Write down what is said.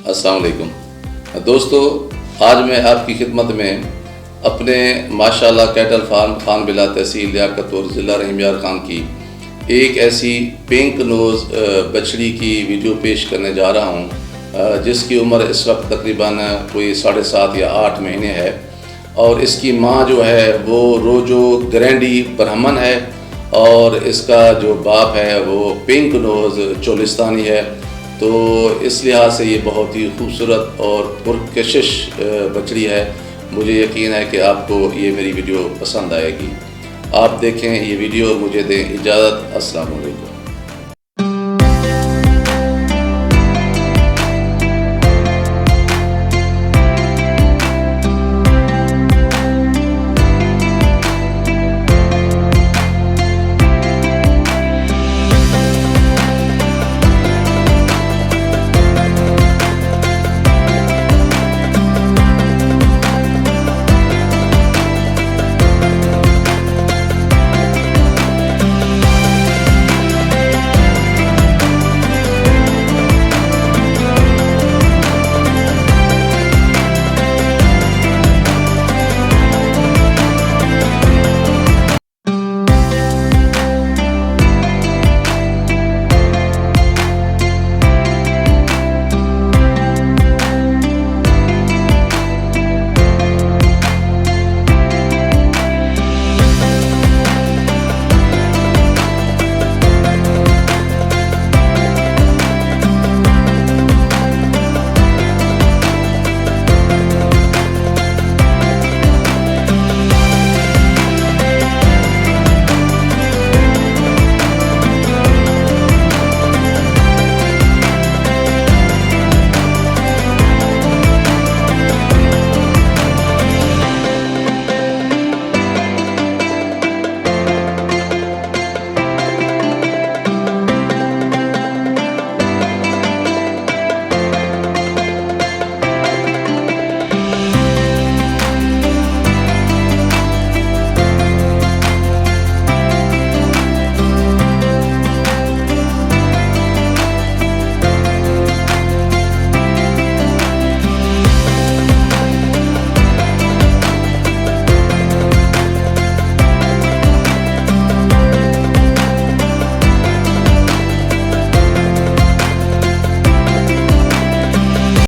अस्सलाम वालेकुम दोस्तों, आज मैं आपकी खिदमत में अपने माशाल्लाह कैटल फार्म खानबिला तहसील लियाकत और ज़िला रहीम यार खान की एक ऐसी पिंक नोज़ बछड़ी की वीडियो पेश करने जा रहा हूँ जिसकी उम्र इस वक्त तकरीबन कोई 7.5 या 8 महीने है। और इसकी माँ जो है वो रोजो ग्रैंडी ब्राह्मण है और इसका जो बाप है वो पिंक नोज़ चोलिस्तानी है। तो इस लिहाज से ये बहुत ही खूबसूरत और पुरकशिश बछड़ी है। मुझे यकीन है कि आपको ये मेरी वीडियो पसंद आएगी। आप देखें ये वीडियो और मुझे दें इजाज़त। अस्सलाम वालेकुम।